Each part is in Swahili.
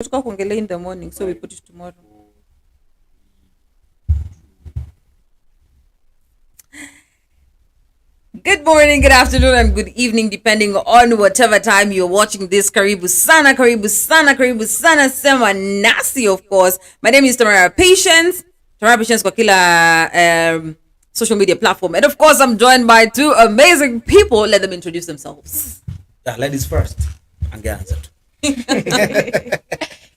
in the morning, so we put it tomorrow. Good morning, good afternoon, and good evening, depending on whatever time you're watching this. Karibu sana, karibu sana, karibu sana, sema nasi, of course. My name is Tamara Patience. Tamara Patience kwa kila social media platform. And of course, I'm joined by two amazing people. Let them introduce themselves. Ladies first.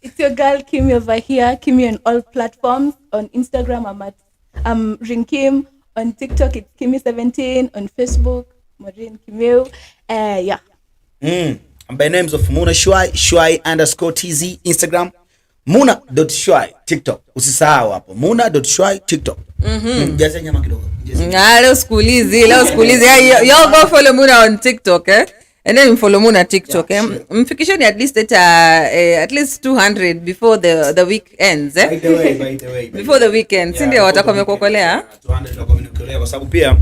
It's your girl Kimi over here. Kimi on all platforms. On Instagram, I'm Rinkim. On TikTok, it's Kimi17. On Facebook, Maureen Kimeu. Yeah. I'm by names of Muna Shwai_TZ Instagram. Muna.shwai TikTok. Usisahau hapo. Muna.shwai TikTok. Jaza nyama kidogo. Leo skulizi. Y'all go follow Muna on TikTok, eh? And then follow Muna TikTok, yeah, sure. Mfikishoni at least 200 before the week ends, eh? By the way. Before the weekend, si ndio watakuwa wamekokolea? 200 watakuwa wamekokolea kwa sababu pia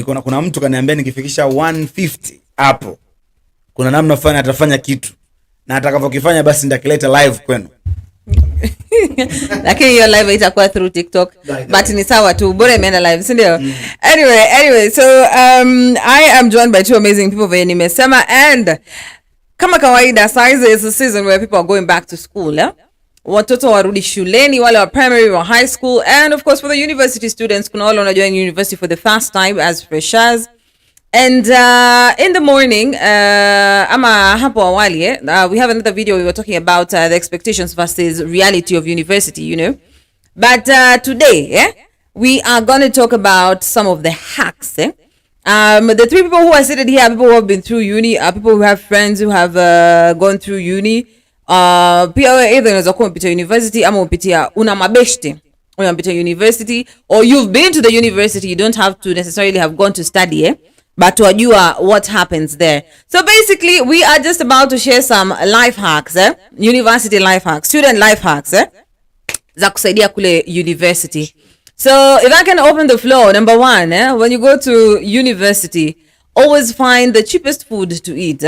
kuna mtu kaniambia nikifikisha 150 hapo kuna namna fulani atafanya kitu na atakapokifanya basi nitakileta live kwenu. Lakini hiyo live itakuwa through TikTok, but ni sawa tu, bora imeenda live, si ndio? Anyway, so I am joined by two amazing people venye nimesema, and kama kawaida size is a season where people are going back to school, eh? Watoto warudi shuleni, wale wa primary or high school, and of course for the university students, kuna wale wanajoin university for the first time as freshers. And in the morning, ama hapo awali, we have another video we were talking about the expectations versus reality of university, you know. But today, we are going to talk about some of the hacks. The three people who are seated here are people who have been through uni, are people who have friends who have gone through uni. Pia either unaweza kuwa umepitia university ama umepitia una mabeshte umepitia university, or you've been to the university, you don't have to necessarily have gone to study, but wajua what happens there. So basically, we are just about to share some life hacks, university life hacks, student life hacks, za kusaidia kule university. So if I can open the floor, number one, when you go to university, always find the cheapest food to eat,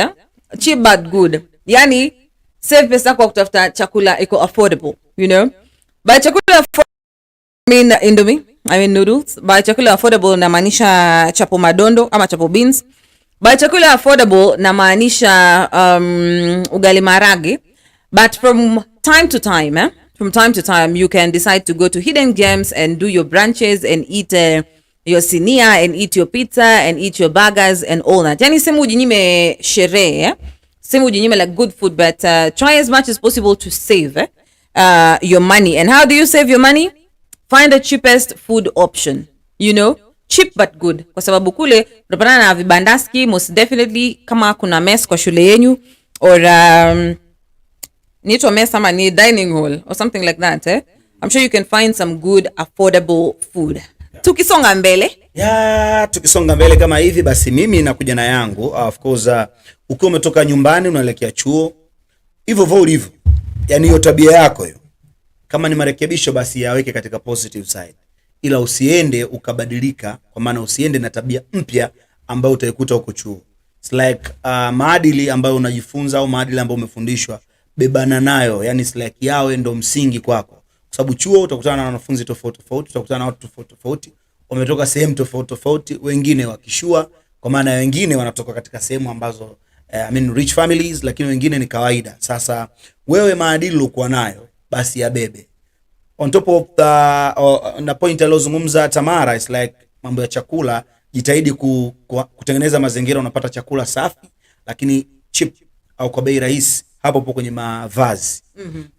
cheap but good. Yani, save pesa kwa kutafuta chakula iko affordable, you know. By chakula affordable, I mean noodles. By chakula affordable na maanisha chapo madondo ama chapo beans. By chakula affordable na maanisha ugali maragi. But from time to time, you can decide to go to Hidden Gems and do your brunches and eat your sinia and eat your pizza and eat your burgers and all that. Yani semu ujinyime sherehe, semu ujinyime like good food, but try as much as possible to save your money. And how do you save your money? Find the cheapest food option, you know, cheap but good. Kwa sababu kule unapata na vibandaski, most definitely kama kuna mess kwa shule yenu, or nito mess ama ni dining hall or something like that, I'm sure you can find some good affordable food. Tukisonga mbele. Tukisonga mbele kama hivi, basi mimi nakuja na yangu. Of course, ukiwa umetoka nyumbani unaelekea chuo, hivyo ulivyo. Yani hiyo tabia yako hiyo, kama ni marekebisho basi yaweke katika positive side, ila usiende ukabadilika, kwa maana usiende na tabia mpya ambayo utaikuta huko chuo. It's like maadili ambayo unajifunza au maadili ambayo umefundishwa, bebana nayo. Yani it's like yawe ndo msingi kwako, kwa sababu chuo utakutana na wanafunzi tofauti, utakutana na watu tofauti, wametoka sehemu tofauti, wengine wakishua, kwa maana wengine wanatoka katika sehemu ambazo rich families, lakini wengine ni kawaida. Sasa wewe maadili ulikuwa nayo basi ya bebe. On top of na point alozungumza Tamara, is like mambo ya chakula, jitahidi kutengeneza mazingira unapata chakula safi lakini cheap au kwa bei rahisi. Hapo kwenye mavazi.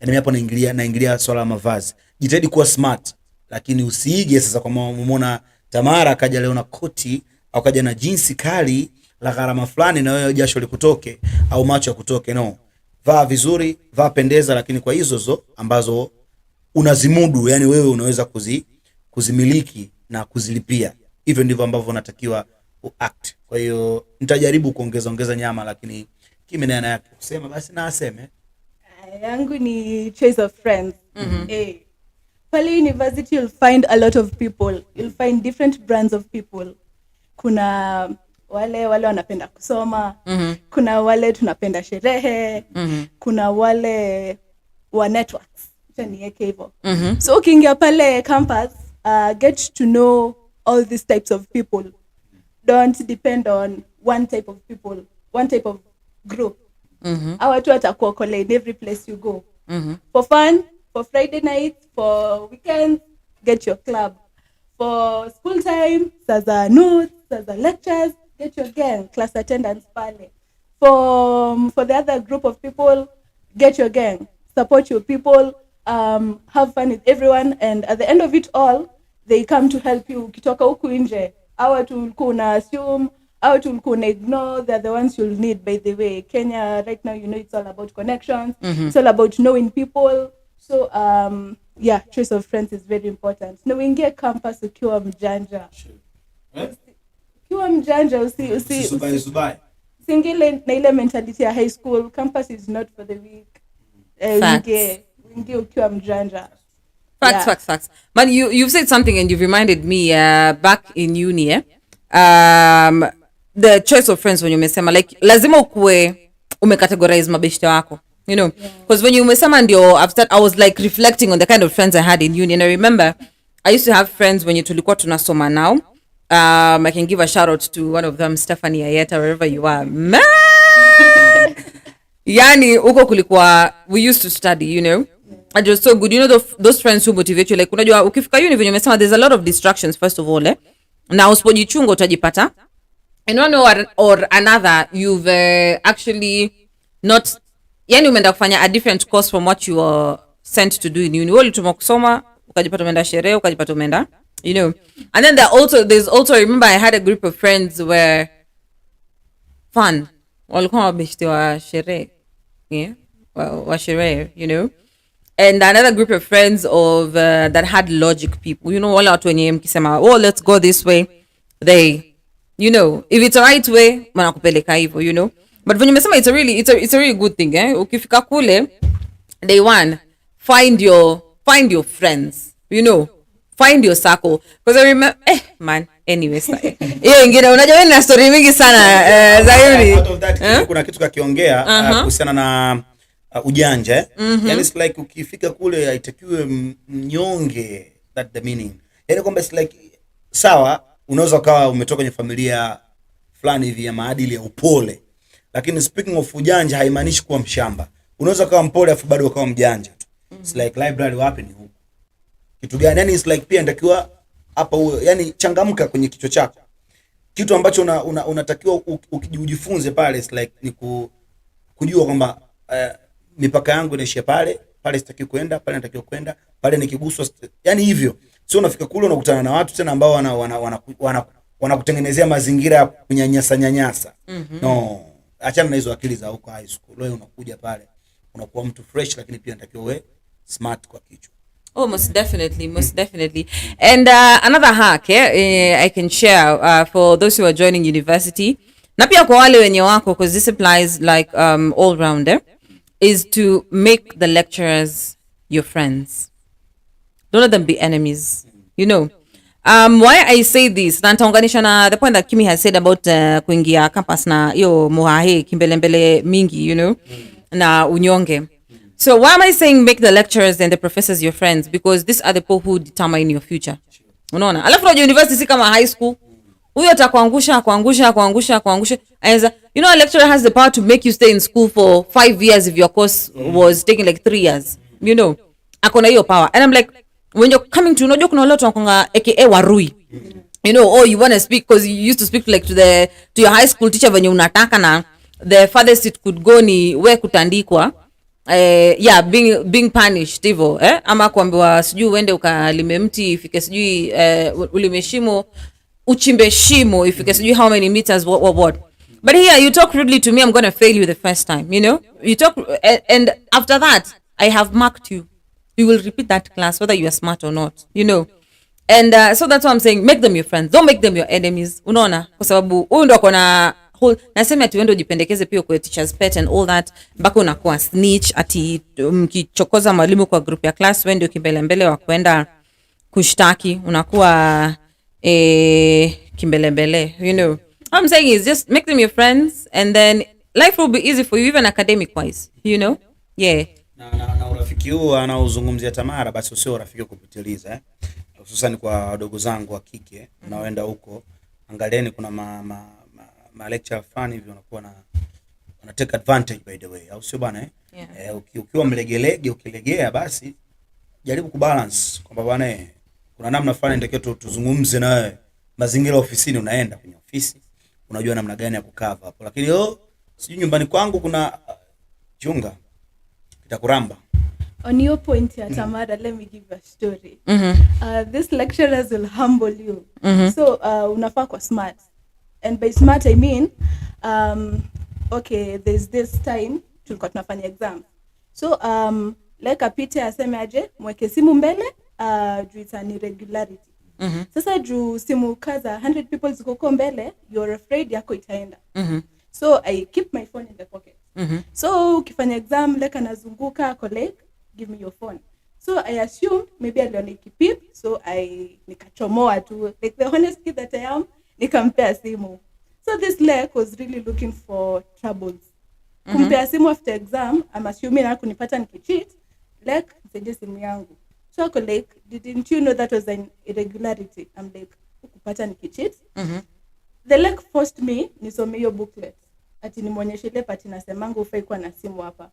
Yani hapo naingilia swala la mavazi. Jitahidi kuwa smart, lakini usiige sasa kwa umeona Tamara kaja leo na koti au kaja na jinsi kali la gharama fulani na wewe jasho likutoke au macho yakutoke. No. Vaa vizuri, vaa pendeza, lakini kwa hizo ambazo unazimudu, yani wewe unaweza kuzimiliki na kuzilipia. Hivyo ndivyo ambavyo unatakiwa uact. Kwa hiyo nitajaribu kuongeza nyama, lakini Kimi naye yake kusema basi na aseme. Yangu ni choice of friends. Pale university you'll find a lot of people. You'll find different brands of people. Kuna wale wanapenda kusoma, kuna wale tunapenda sherehe, kuna wale wa networks. So ukiingia pale campus, get to know all these types of people. Don't depend on one type of people, one type of group. Our watu watakuwa kole in every place you go. For fun, for Friday night, for weekends, get your club. For school time, saza notes, saza lectures, get your gang, class attendance pale. For the other group of people, get your gang, support your people, have fun with everyone, and at the end of it all, they come to help you. Ukitoka huku nje, hawa tu ulikuwa una assume, hawa tu ulikuwa una ignore, they're the ones you'll need. By the way, Kenya right now, you know, it's all about connections. It's all about knowing people. So yeah, choice of friends is very important. Na uingie campus ukiwa mjanja. Ukiwa mjanja Subai. Singile na ile mentality ya high school. Campus is not for the weak. Uingie ukiwa mjanja. Facts. Man, you've said something and you've reminded me back in uni, the choice of friends when you umesema like lazima ukue umecategorize mabeshte wako, you know, because when you umesema ndio I was like reflecting on the kind of friends I had in uni, and I remember I used to have friends when tulikuwa tunasoma now. I can give a shout out to one of them, Stephanie Ayeta, wherever you are. Man! Yani uko kulikuwa, we used to study, you know. And it was so good, you know, those friends who motivate you. Like unajua ukifika uni venye umesema, there's a lot of distractions first of all, na usipojichunga utajipata in one way or another you've actually not, yani umeenda kufanya a different course from what you were sent to do in uni. Wewe ulituma kusoma ukajipata umeenda sherehe, ukajipata umeenda, you know. And then there's also I remember I had a group of friends where fun walikuwa wabeshte wa sherehe, yeah, wa sherehe, you know. And another group of friends of that had logic people, you know, wale watu wenye mkisema, oh, let's go this way, they, you know, if it's a right way manakupeleka hivyo, you know. But when you mesema, it's a really good thing, ukifika kule day one, find your friends, you know, find your circle, because I remember man, anyways, hiyo ingine unajua na story mingi sana Zayuri. Out of that kuna kitu kakiongea kuhusiana na ujanja, yani it's like ukifika kule haitakiwe mnyonge, that the meaning, yani kwamba it's like sawa, unaweza ukawa umetoka kwenye familia fulani hivi ya maadili ya upole, lakini speaking of ujanja haimaanishi kuwa mshamba. Unaweza kuwa mpole afu bado ukawa mjanja tu. It's like library wapi ni huko, kitu gani, yani it's like pia natakiwa hapa yani changamka kwenye kichwa chako, kitu ambacho unatakiwa ujifunze pale. It's like ni kujua kwamba mipaka yangu inaishia pale sitaki kwenda, pale natakiwa kwenda, pale nikiguswa, yani hivyo. Sio unafika kule unakutana na watu tena ambao wanakutengenezea mazingira ya kunyanyasa. No, achana na hizo akili za huko high school. Wewe unakuja pale unakuwa mtu fresh, lakini pia natakiwa uwe smart kwa kichwa. Oh, most definitely. And another hack I can share for those who are joining university, na pia kwa wale wenye wako, because this applies like all round, is to make the lecturers your friends. Don't let them be enemies, you know. Why I say this, na nitaunganisha na the point that Kimi has said about kuingia campus na hiyo muhahe kimbelembele mingi, you know, na unyonge. So why am I saying make the lecturers and the professors your friends? Because these are the people who determine your future. Unaona? Alafu na university si kama high school. Huyo atakuangusha. As you know, a lecturer has the power to make you stay in school for 5 years if your course was taking like 3 years. You know? Akona hiyo power. And I'm like, when you're coming to, unajua kuna wale watu wanakonga aka warui. You know, oh, you want to speak because you used to speak like to your high school teacher when you unataka, na the farthest it could go ni we kutandikwa. Yeah, being punished hivyo, ama kuambiwa sijui uende ukalime mti ifike sijui ulime shimo, uchimbe shimo ifike sijui how many meters, what. But here you talk rudely to me, I'm going to fail you the first time, you know. You talk and after that I have marked you. You will repeat that class whether you are smart or not, you know. And so that's why I'm saying make them your friends, don't make them your enemies. Unaona, kwa sababu huyu ndo akona nasema ati wendo jipendekeze pia kwa teacher's pet and all that, mpaka unakuwa snitch ati mkichokoza mwalimu kwa group ya class, wendo kimbelembele wa kwenda kushtaki, unakuwa kimbelembele, you know. What I'm saying is just make them your friends and then life will be easy for you even academic wise, you know. Yeah. Na urafiki huu anaozungumzia Tamara basi usio urafiki kupitiliza hususan kwa wadogo zangu wa kike unaoenda huko. Angalieni kuna ma lecture fulani hivi wanakuwa wana take advantage by the way, au sio bwana ukiwa mlegelege ukilegea basi jaribu kubalance kwamba bwana kuna namna fulani ndio tuzungumze na wewe. Mazingira ofisini, unaenda kwenye ofisi unajua namna gani ya kukava hapo, lakini sijui nyumbani kwangu kuna chunga itakuramba. On your point ya Tamara, let me give a story. These lecturers will humble you. So unafaa kwa smart, and by smart I mean okay, there's this time tulikuwa tunafanya exam, so like apite aseme aje mweke simu mbele juu it's an irregularity. Sasa juu simu kaza 100 people ziko mbele, you're afraid yako itaenda. So I keep my phone in the pocket. So ukifanya exam like anazunguka colleague, give me your phone. So I assumed maybe aliona ikipip, so nikachomoa tu, like the honest kid that I am, nikampea simu. So this lek was really looking for troubles. Kumpea simu after exam, I'm assuming hakunipata nikicheat, like msaidie simu yangu. So ako like, didn't you know that was an irregularity? I'm like, ukupata nikicheat. The lek forced me nisome hiyo booklet. Ati nimuonyeshe ile pati nasemanga ufai kuwa na simu hapa.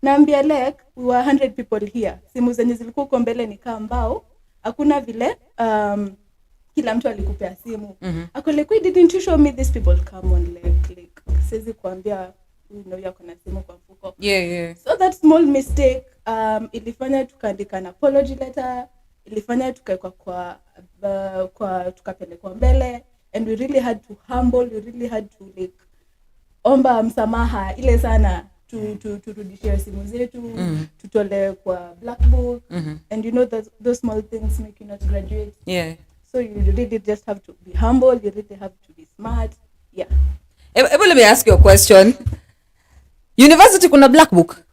Naambia like, we were 100 people here. Simu zenye zilikuwa huko mbele ni kama mbao. Hakuna vile kila mtu alikupea simu. Ako like, why didn't you show me these people? Come on, like siwezi kuambia yako na simu kwa mfuko. So that small mistake ilifanya tukaandika an apology letter, ilifanya tukaekwa kwa tukapelekwa mbele, and we really had to like omba msamaha ile sana turudishie simu zetu, tutole kwa black book, and you know that those small things make you not graduate. So you really just have to be humble, you really have to be smart. Let me ask you a question. University kuna black book?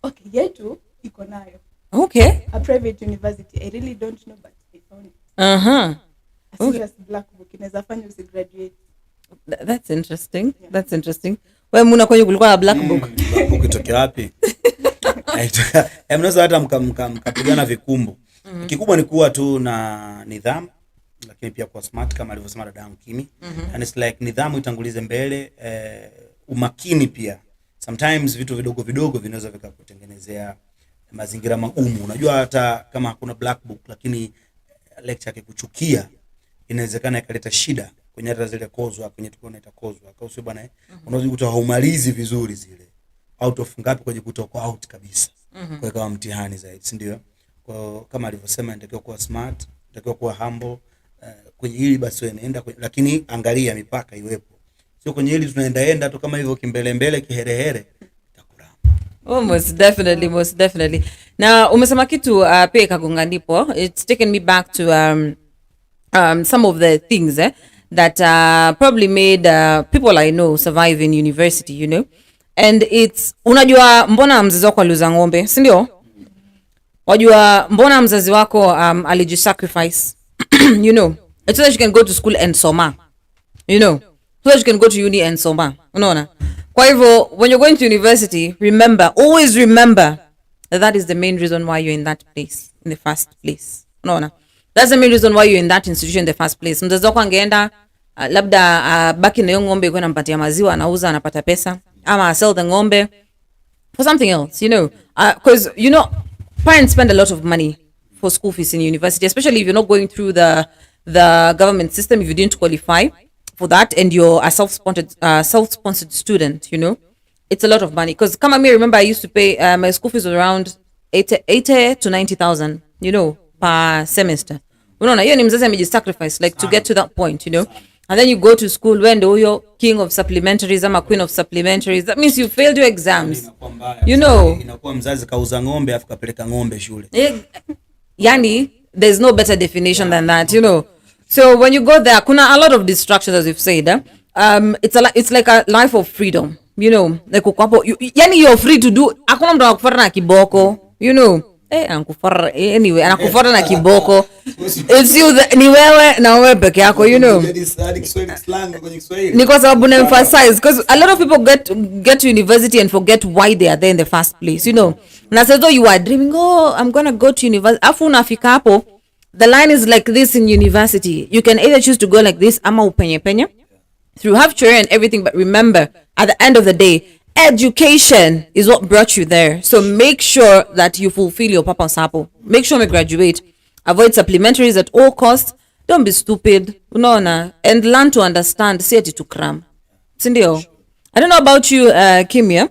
Okay, yetu iko nayo. Okay. A private university. I really don't know, but I found it. A serious black book inaweza fanya usigraduate. That's interesting. That's interesting. Wewe muna kwenye kulikuwa na black book? Black book itoke wapi? Mnaweza hata mkapigana vikumbu. Kikubwa ni kuwa tu na nidhamu, lakini pia kwa smart kama alivyosema dada yangu Kimi. And it's like nidhamu itangulize mbele, umakini pia. Sometimes vitu vidogo vinaweza vikakutengenezea mazingira magumu. Unajua hata kama hakuna black book, lakini lecture yake kuchukia inawezekana ikaleta shida kwenye hata zile kozwa kwenye tukio naita kozwa. Kwa sababu bwana unaweza kutoa haumalizi vizuri zile. Out of ngapi kwenye kutoka out kabisa. Kwa kama mtihani zaidi, si ndio? Kwa kama alivyosema natakiwa kuwa smart, natakiwa kuwa humble. Kwenye hili basi wewe nenda, lakini angalia mipaka iwepo. Sio kwenye hili tunaenda tu kama hivyo kimbele kiherehere itakuramba. Most definitely. Na umesema kitu pia kagonga ndipo. It's taken me back to some of the things that probably made people I know survive in university, you know. And it's unajua mbona mzazi wako aliuza ng'ombe, si ndio? Wajua mbona mzazi wako alijisacrifice, you know, so that you can go to school and soma, you know, so that you can go to uni and soma, unaona. Kwa hivyo when you're going to university, always remember that is the main reason why you're in that place in the first place, unaona. That's the main reason why you're in that institution in the first place. Mzazi wako angeenda labda baki na ng'ombe kwa nampatia maziwa, anauza, anapata pesa, ama sell the ng'ombe for something else, you know, because you know parents spend a lot of money for school fees in university, especially if you're not going through the government system, if you didn't qualify for that and you're a self-sponsored student, you know, it's a lot of money. Because come on, me, remember I used to pay my school fees was around 80 to 90,000, you know, per semester. Unaona, hiyo ni mzazi amejisacrifice like to get to that point, you know. And then you go to school when you're king of supplementaries ama queen of supplementaries. That means you failed your exams. You know. Inakuwa mzazi kauza ng'ombe afu kapeleka ng'ombe shule. Yani, there's no better definition than that, you know. So when you go there, kuna a lot of distractions as you've said. It's like a life of freedom, you know. Like yani you're free to do. Hakuna mtu anakufuata na kiboko, you know. Anakufora anyway, anakufora na kiboko. It's you ni wewe na wewe peke yako, you know. Ni kwa sababu na emphasize because a lot of people get to university and forget why they are there in the first place, you know. Na says you are dreaming, I'm going to go to university. Afu unafika hapo, the line is like this in university. You can either choose to go like this ama upenye through have Sherehe and everything, but remember at the end of the day, education is what brought you there. So make sure that you fulfill your purpose hapo. Make sure you graduate. Avoid supplementaries at all costs. Don't be stupid. Unaona, and learn to understand. See it to cram. Sindio. I don't know about you, Kimia.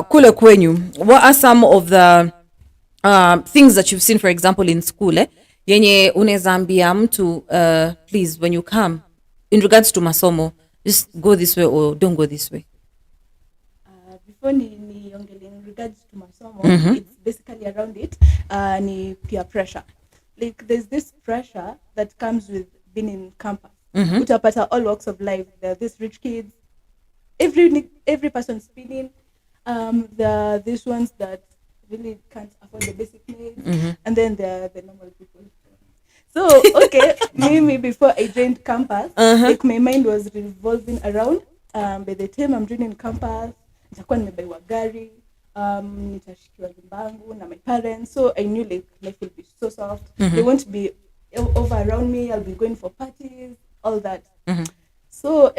Kule kwenyu, what are some of the things that you've seen, for example, in school? Yenye unaweza ambia mtu, please, when you come, in regards to masomo, just go this way or don't go this way. Before ni in regards to masomo, it's basically around it, ni peer pressure. Like there's this pressure that comes with being in campus. Utapata all walks of life. There are these rich kids, every person spinning. There are these ones that really can't afford the basic needs, and then there are the normal people. So okay, maybe before I joined campus, like my mind was revolving around. By the time I'm joining campus, nitakuwa nimebaiwa gari, nitashikiwa nyumbangu na my parents. So I knew like life will be so soft. They won't be over around me. I'll be going for parties, all that. So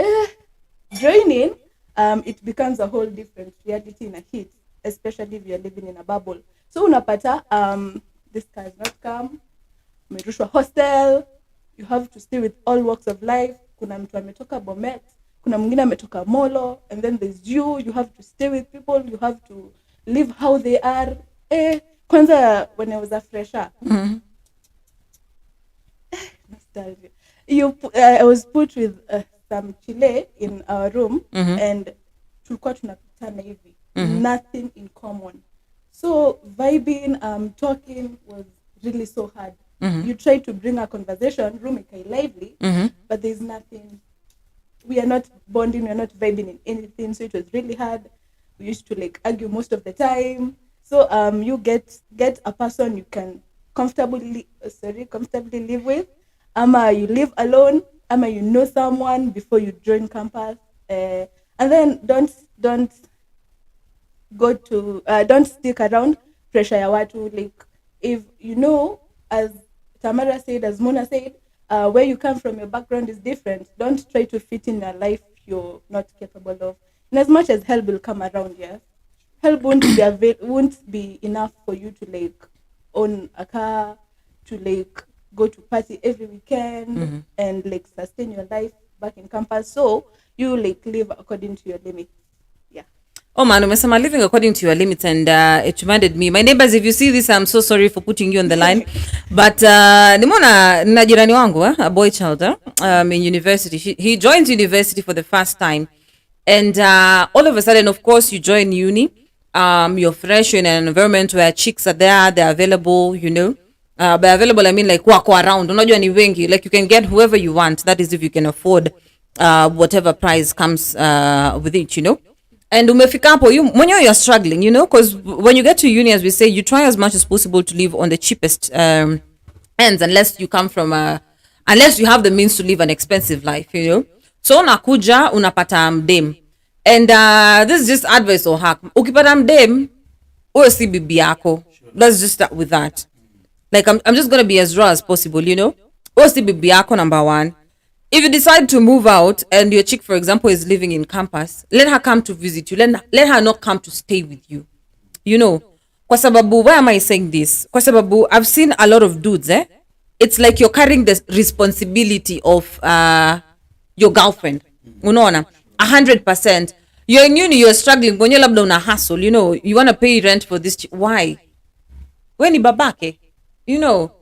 joining, it becomes a whole different reality in a hit, especially if you're living in a bubble. So unapata, this car has not come. Umerushwa hostel. You have to stay with all walks of life. Kuna mtu ametoka Bomet, kuna mwingine ametoka Molo, and then there's you have to stay with people, you have to live how they are. Kwanza when I was a fresher, nostalgia. I was put with some chile in our room, and tulikuwa tunapitana hivi, nothing in common. So vibing, talking was really so hard. You try to bring a conversation, room is lively, but there's nothing. We are not bonding, we are not vibing in anything, so it was really hard. We used to like argue most of the time. So you get a person you can comfortably live with, ama you live alone, ama you know someone before you join campus, and then don't stick around pressure ya watu. Like if you know, as Tamara said, as Mona said, where you come from, your background is different. Don't try to fit in a life you're not capable of. And as much as help will come around, yeah, help won't be enough for you to like own a car, to like go to party every weekend, and like sustain your life back in campus. So you like live according to your limits. Oh man, umesema living according to your limits, and it reminded me. My neighbors, if you see this, I'm so sorry for putting you on the line. But nimona na jirani wangu, a boy child in university. He joins university for the first time. And all of a sudden, of course, you join uni. You're fresh in an environment where chicks are there, they're available, you know. By available, I mean like wako around. Unajua ni wengi. Like you can get whoever you want. That is if you can afford whatever price comes with it, you know. And umefika hapo, you're struggling, you know, because when you get to uni, as we say, you try as much as possible to live on the cheapest ends, unless you come from unless you have the means to live an expensive life, you know. So unakuja unapata mdem, and this is just advice or hack. Ukipata mdem, uwe si bibi yako. Let's just start with that. Like I'm just gonna be as raw as possible, you know. Uwe si bibi yako, number one. If you decide to move out and your chick, for example, is living in campus, let her come to visit you. Let her not come to stay with you. You know, kwa sababu, why am I saying this? Kwa sababu, I've seen a lot of dudes, it's like you're carrying the responsibility of your girlfriend. Unaona, 100%. You're in uni, you're struggling. Kwenye labda una hustle, you know, you want to pay rent for this. Why? We ni babake, you know.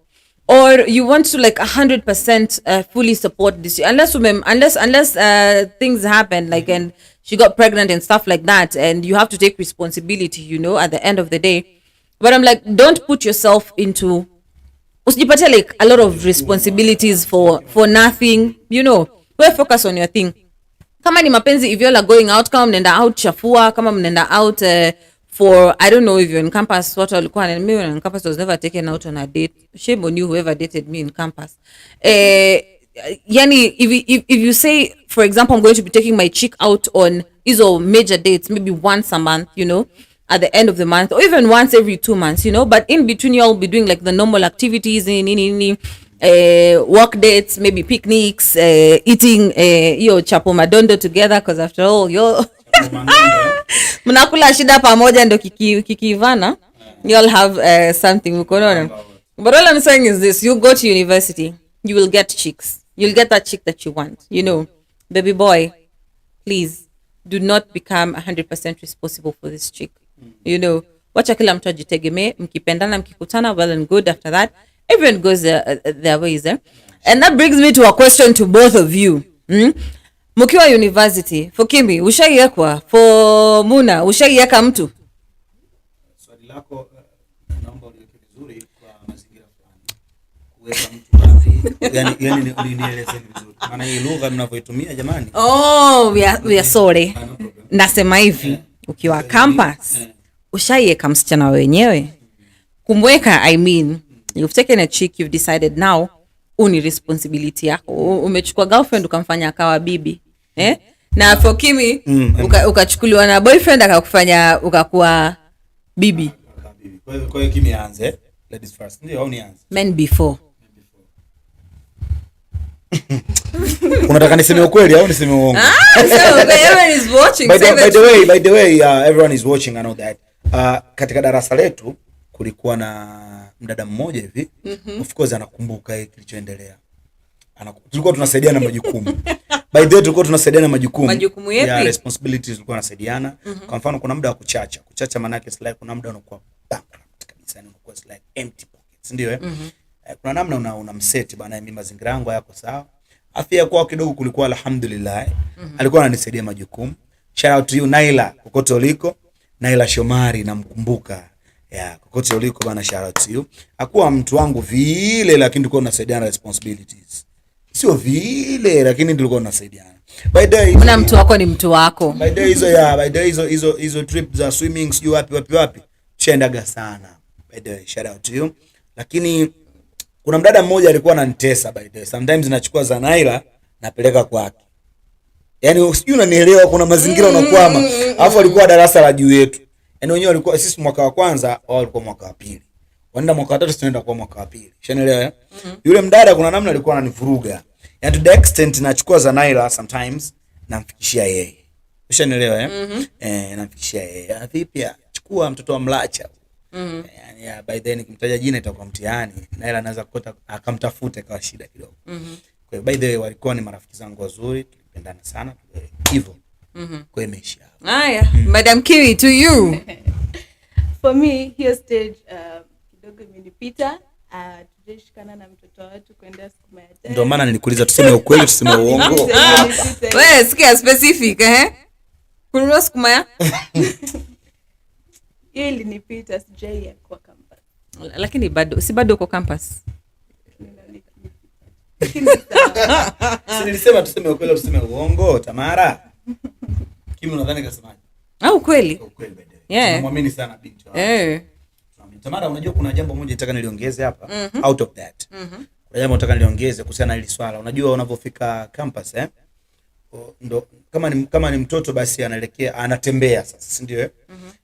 Or you want to like 100% fully support this, unless things happen, like, and she got pregnant and stuff like that, and you have to take responsibility, you know, at the end of the day. But I'm like, don't put yourself into usijipatia like a lot of responsibilities for nothing, you know. We focus on your thing. Kama ni mapenzi, if you're like going out, kama mnenda out chafua, kama mnenda out for, I don't know if you're in campus, what walikuwa and me on campus was never taken out on a date. Shame on you whoever dated me in campus. Yani if you say, for example, I'm going to be taking my chick out on izo major dates, maybe once a month, you know, at the end of the month, or even once every 2 months, you know, but in between you'll be doing like the normal activities in work dates, maybe picnics, eating chapo madondo together, because after all mnakula shida pamoja ndo kikivana, you'll have something ukoona. But all I'm saying is this: you go to university, you will get chicks, you'll get that chick that you want, you know. Baby boy, please do not become 100% responsible for this chick, you know. Wacha kila mtu ajitegemee, mkipendana mkikutana, well and good. After that, everyone goes their ways, And that brings me to a question to both of you. Mkiwa university, for Kimi, ushaiekwa? For Muna, ushaieka mtu? Swali lako naomba uliweke vizuri kwa mazingira fulani. Kuweka mtu wapi? Yani nieleze vizuri. Maana hii lugha mnavyoitumia jamani. Oh, we are sorry. Nasema hivi, ukiwa campus, ushaieka msichana wenyewe? Kumweka, I mean, you've taken a chick, you've decided now uni responsibility yako. Umechukua girlfriend ukamfanya akawa bibi. Na for Kimi, ukachukuliwa na boyfriend akakufanya ukakuwa bibi. Kwa hiyo Kimi aanze, ladies first. Ndio au nianze? Men before. Unataka niseme ukweli au niseme uongo? So everyone is watching. By the way, everyone is watching, I know that. Katika darasa letu kulikuwa na mdada mmoja hivi, of course anakumbuka kilichoendelea. Tulikuwa tunasaidiana majukumu. By the way, tulikuwa tunasaidiana majukumu. Majukumu yapi? Yeah, responsibilities tulikuwa tunasaidiana. Kwa mfano kuna muda wa kuchacha. Kuchacha maana yake like kuna muda unakuwa bankrupt kabisa, unakuwa like empty pockets, ndio kuna namna unamseti bana, mimi mazingira yangu yako sawa. Afya kwa kidogo kulikuwa alhamdulillah. Alikuwa ananisaidia majukumu. Shout out to you Naila, kokote uliko. Naila Shomari namkumbuka. Yeah, kokote uliko bana, shout out to you. Hakuwa mtu wangu vile, lakini tulikuwa tunasaidiana responsibilities. Sio vile, lakini tulikuwa tunasaidiana. By the way, una mtu wako ni mtu wako. By the way, hizo trip za swimming sio wapi chendaga sana. By the way, shout out to you. Lakini kuna mdada mmoja alikuwa ananitesa by the way. Sometimes nachukua za Naila napeleka kwake. Yaani sijui unanielewa, kuna mazingira unakwama. Alafu alikuwa darasa la juu yetu. Yaani wenyewe walikuwa sisi mwaka wa kwanza, wao walikuwa mwaka wa pili. Wanaenda mwaka wa tatu, tunaenda kwa mwaka wa pili. Unaelewa? Yule mdada kuna namna alikuwa ananivuruga. Yaani to the extent nachukua za Naila sometimes namfikishia yeye. Unaelewa namfikishia yeye. Vipi chukua mtoto wa Mlacha. Yani by then nikimtaja jina itakuwa mtihani. Naila anaweza kukota akamtafute kwa shida kidogo. Kwa hiyo by the way walikuwa ni marafiki zangu wazuri, tulipendana sana hivyo. Kwa hiyo imeisha. Haya, Madam Kimi, to you. For me, hiyo stage kidogo imenipita. Tulishikana na mtoto wetu kwenda sukuma ya tena. Ndio maana nilikuuliza tuseme ukweli tuseme uongo. Wewe sikia specific kununua sukuma ya? Hiyo ilinipita, sijai kwa campus. Lakini bado uko campus. Nilisema tuseme ukweli tuseme uongo, Tamara. Kimi unadhani kasemaje? Au kweli? Ukweli bado. Yeah. Namwamini sana binti wangu. Tamara, unajua kuna jambo moja nataka niliongeze hapa out of that. Kuna jambo nataka niliongeze kuhusiana na hili swala. Unajua unapofika campus ndo kama ni mtoto basi anaelekea anatembea sasa, si ndio?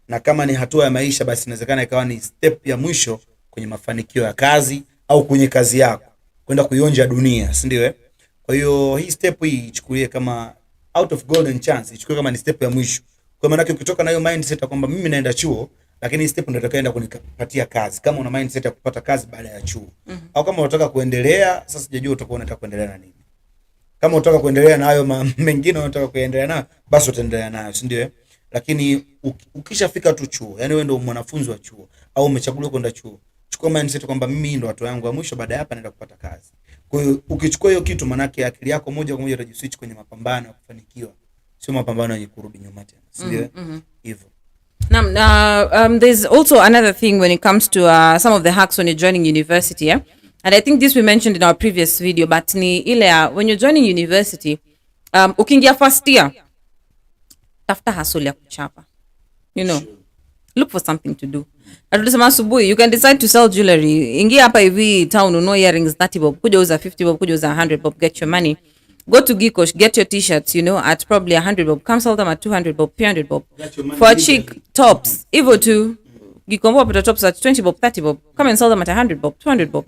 Na kama ni hatua ya maisha basi inawezekana ikawa ni step ya mwisho kwenye mafanikio ya kazi au kwenye kazi yako, kwenda kuionja dunia, si ndio? Kwa hiyo hii step hii ichukulie kama out of golden chance, ichukulie kama ni step ya mwisho. Kwa maana yake ukitoka na hiyo mindset kwamba mimi naenda chuo, lakini step ndio itakayoenda kunipatia kazi. Kama una mindset ya kupata kazi baada ya chuo, au kama unataka kuendelea, sasa sijajua utakuwa unataka kuendelea na nini. Kama unataka kuendelea na hayo mengine unataka kuendelea nayo, basi utaendelea nayo, si ndio? Lakini ukishafika tu chuo, yani wewe ndio mwanafunzi wa chuo au umechaguliwa kwenda chuo, chukua mindset kwamba mimi ndio hatua yangu ya mwisho, baada ya hapa naenda kupata kazi. Kwa hiyo ukichukua hiyo kitu, maana yake akili yako moja kwa moja itajiswitch kwenye mapambano ya kufanikiwa, sio mapambano ya kurudi nyuma tena, si ndio? Hivyo. There's also another thing when it comes to some of the hacks when you're joining university, and I think this we mentioned in our previous video, but ni ile when you're joining university, ukiingia first year, tafuta hustle ya kuchapa, you know. look for something to do. Atulisema asubuhi, you can decide to sell jewelry. Ingia hapa hivi town uno earrings 30 bob, kuja uza 50 bob, kuja uza 100 bob, get your money. Go to Gikosh, get your t-shirts, at probably 100 bob. Come sell them at 200 bob, 300 bob. For a chic tops, Evo to Gikombo put the tops at 20 bob, 30 bob. Come and sell them at 100 bob, 200 bob,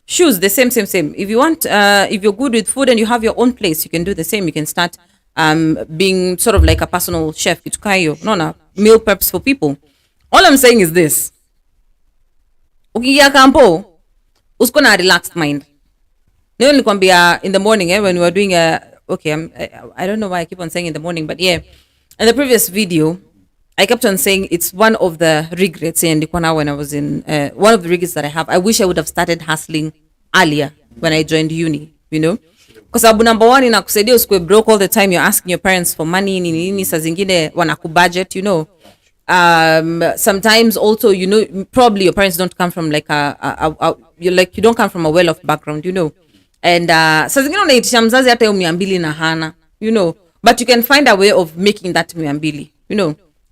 Shoes, the same. If you want, if you're good with food and you have your own place, you can do the same. You can start being sort of like a personal chef. No, meal preps for people. All I'm saying is this. Ukiingia kampo, usko na relaxed mind. Leo nilikwambia in the morning when we were doing I don't know why I keep on saying in the morning, but yeah. In the previous video, I kept on saying it's one of the regrets when I was in one of the regrets that I have. I wish I would have started hustling earlier when I joined uni, Because number one, inakusaidia usikue broke all the time. You're asking your parents for money, nini saa zingine wanakubudget, sometimes also, probably your parents don't come from like you don't come from a well-off background, And saa zingine unaitisha mzazi hata 200 na hana, but you can find a way of making that 200,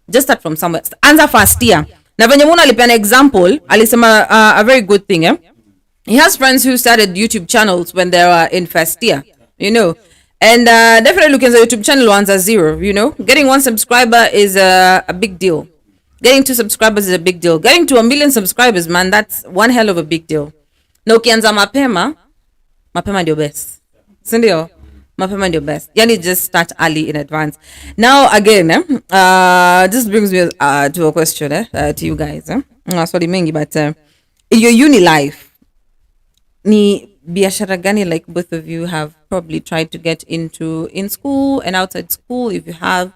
Just start from somewhere. Anza first year. Na venye muna alipeana example, alisema a very good thing, He has friends who started YouTube channels when they were in first year, And definitely looking at the YouTube channel anza 0, Getting 1 subscriber is a big deal. Getting 2 subscribers is a big deal. Getting to 1 million subscribers, man, that's one hell of a big deal. Na ukianza mapema ndio best. Sindio? Mapema ndio best. Yani just start early in advance. Now again, this brings me to a question to you guys. Sorry mengi, but in your uni life, ni biashara gani like both of you have probably tried to get into in school and outside school if you have,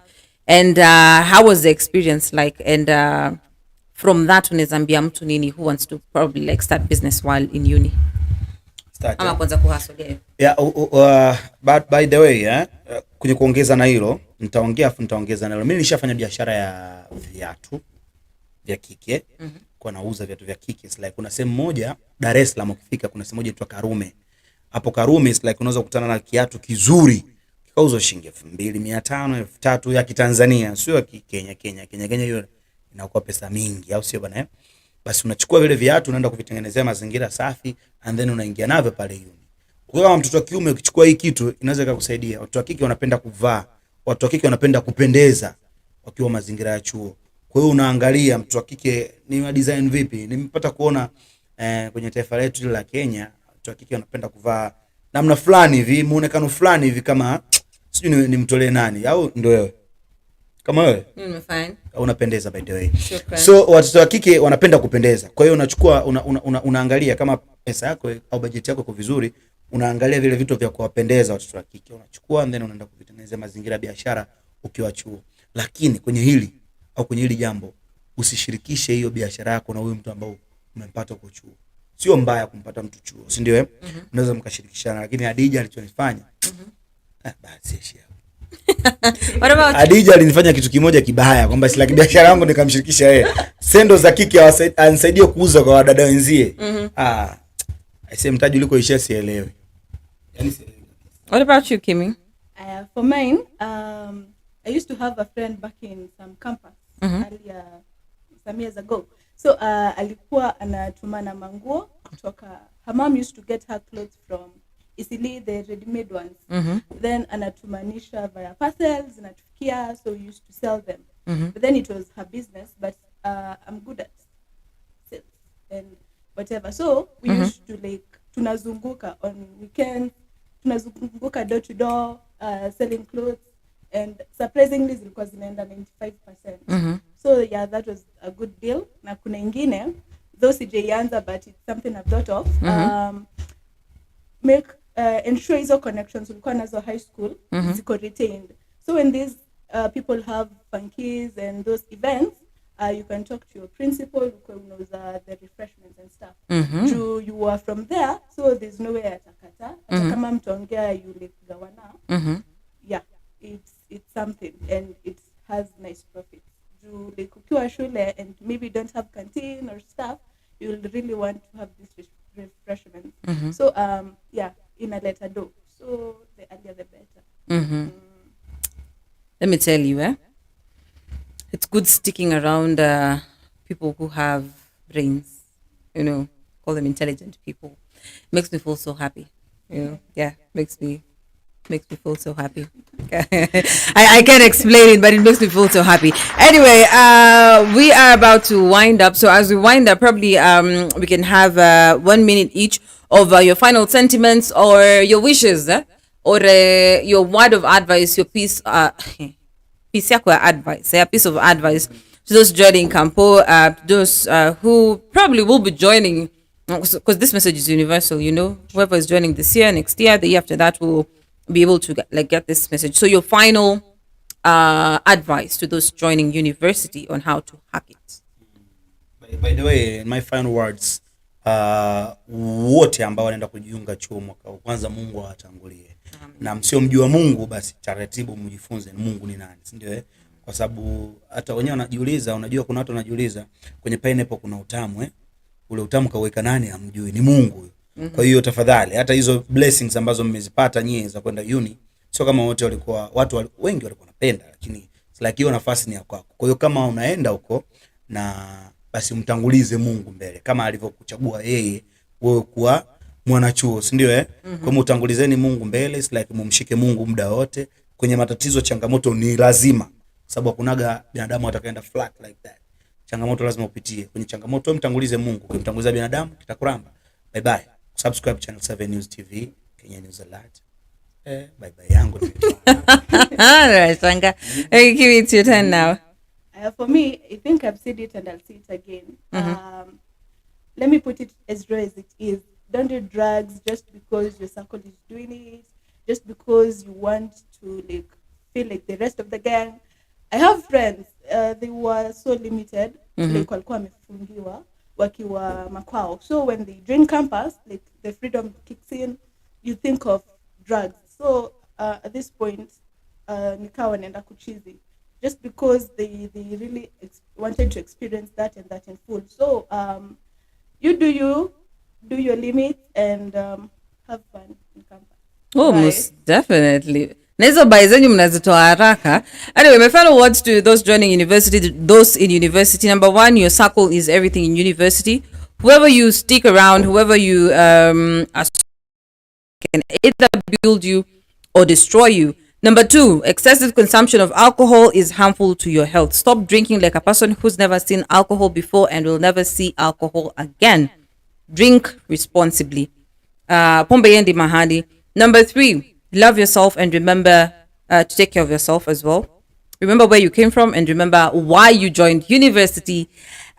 and how was the experience like, and from that unezambia mtu nini who wants to probably like start business while in uni? Ama kwanza kuhustle. But by the way, kwenye kuongeza na hilo nitaongeza na hilo. Mimi nilishafanya biashara ya viatu vya kike. Kwa nauza viatu vya kike. It's like kuna sehemu moja Dar es Salaam ukifika kuna sehemu moja inaitwa Karume. Hapo Karume it's like unaweza kukutana na kiatu kizuri kikauzwa shilingi 2,500 3,000 ya Kitanzania, sio ya Kenya hiyo inakuwa pesa mingi, au sio bwana? Basi unachukua vile viatu unaenda kuvitengenezea mazingira safi and then unaingia navyo pale uni. Kwa kama mtoto wa kiume ukichukua hii kitu inaweza kukusaidia. Watu wa kike wanapenda kuvaa, watu wa kike wanapenda kupendeza wakiwa mazingira ya chuo. Kwa hiyo unaangalia mtu wa kike ni wa design vipi. Nimepata kuona kwenye taifa letu la Kenya, watu wa kike wanapenda kuvaa namna fulani hivi, muonekano fulani hivi, kama sijui nimtolee nani au ndio wewe. Kama wewe fine, unapendeza by the way. So watu wa kike wanapenda kupendeza. Kwa hiyo unachukua unaangalia kama pesa yako au budget yako iko vizuri, unaangalia vile vitu vya kuwapendeza watu wa kike, unachukua and then unaenda kuvitengenezea mazingira ya biashara ukiwa chuo. Lakini kwenye hili jambo usishirikishe hiyo biashara yako na huyo mtu ambao umempata kwa chuo. Sio mbaya kumpata mtu chuo, si ndio? Unaweza mkashirikishana, lakini Adija alichonifanya basi shia. What about Adija alinifanya kitu kimoja kibaya kwamba si like biashara yangu nikamshirikisha yeye. Sendo za kike anisaidie kuuza kwa wadada wenzie. Aisee mtaji uliko ishia sielewi. Yaani sielewi. What about you, Kimi? For mine, I used to have a friend back in some campus earlier, some years ago. So alikuwa anatumana manguo kutoka, her mom used to get her clothes from easily the ready-made ones. Then anatumanisha via parcels, anatufikia, so we used to sell them. But then it was her business, but I'm good at sales and whatever. So we used to like, tunazunguka on weekends, tunazunguka door to door, selling clothes, and surprisingly zilikuwa zinaenda 95%. So yeah, that was a good deal. Na kuna ingine, though sijaianza, but it's something I've thought of. Ensure hizo connections ulikuwa nazo high school ziko retained. So when these people have funkies and those events, you can talk to your principal, who knows the refreshments and stuff. You are from there, so there's no way atakata. Kama mtaongea yule kugawana. Yeah, it's something and it has nice profits. You like ukiwa shule and maybe don't have canteen or stuff, you'll really want to have this refreshment. So yeah, in a letter do. So the earlier the better. Let me tell you, it's good sticking around people who have brains, call them intelligent people. Makes me feel so happy. Yeah, makes me feel so happy. I can't explain it, but it makes me feel so happy. Anyway, we are about to wind up. So as we wind up, probably we can have 1 minute each of your final sentiments or your wishes, or your word of advice, your piece advice, a piece of advice to those joining Campo, those who probably will be joining, because this message is universal. Whoever is joining this year, next year, the year after that will be able to get this message. So your final advice to those joining university on how to hack it. By the way, my final words, wote ambao wanaenda kujiunga chuo mwaka kwanza, Mungu awatangulie. Na msiomjua Mungu basi taratibu mjifunze Mungu ni nani, si ndio? Kwa sababu hata wenyewe wanajiuliza, unajua kuna watu wanajiuliza kwenye pineapple kuna utamu, ule utamu kaweka nani? Hamjui, ni Mungu. Kwa hiyo tafadhali, hata hizo blessings ambazo mmezipata nyie za kwenda uni, sio kama wote walikuwa, watu wengi walikuwa wanapenda, lakini like hiyo nafasi ni ya kwako. Kwa hiyo kama unaenda huko, na basi mtangulize Mungu mbele kama alivyokuchagua yeye wewe kuwa mwanachuo, si ndio? Kwa hiyo mtangulizeni Mungu mbele, it's like mumshike Mungu muda wote. Kwenye matatizo, changamoto ni lazima, sababu hakunaga binadamu atakaenda flat like that. Changamoto lazima upitie. Kwenye changamoto mtangulize Mungu, ukimtanguliza binadamu kitakuramba. Bye bye. Subscribe channel 7 News TV, Kenya News Alert. Bye bye yangu. Alright, Sanga. Give it your turn now. For me, I think I've said it and I'll say it again. Let me put it as raw as it is. Don't do drugs just because your circle is doing it, just because you want to feel like the rest of the gang. I have friends, they were so limited, like walikuwa wamefungiwa wakiwa makwao. So when they join campus, like the freedom kicks in, you think of drugs. So at this point, nikawa naenda kuchizi, just because they really wanted to experience that and that in full. So you do your limit and have fun in campus. Oh, bye. Most definitely. Nezo bai zenyu mnazitoa haraka. Anyway, my final words to those joining university, those in university. Number one, your circle is everything in university. Whoever you stick around, whoever you can either build you or destroy you. Number two, excessive consumption of alcohol is harmful to your health. Stop drinking like a person who's never seen alcohol before and will never see alcohol again. Drink responsibly. Pombe yendi mahali. Number three, love yourself and remember to take care of yourself as well. Remember where you came from and remember why you joined university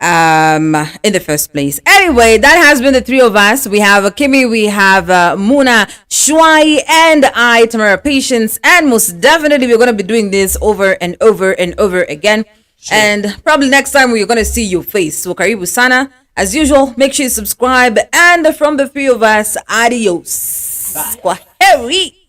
in the first place. Anyway, that has been the three of us. We have Kimi, we have Muna, Shwai, and I, Tamara Patience. And most definitely we're going to be doing this over and over and over again. Sure. And probably next time we're going to see your face. So karibu sana. As usual, make sure you subscribe. And from the three of us, adios. Bye. Kwaheri.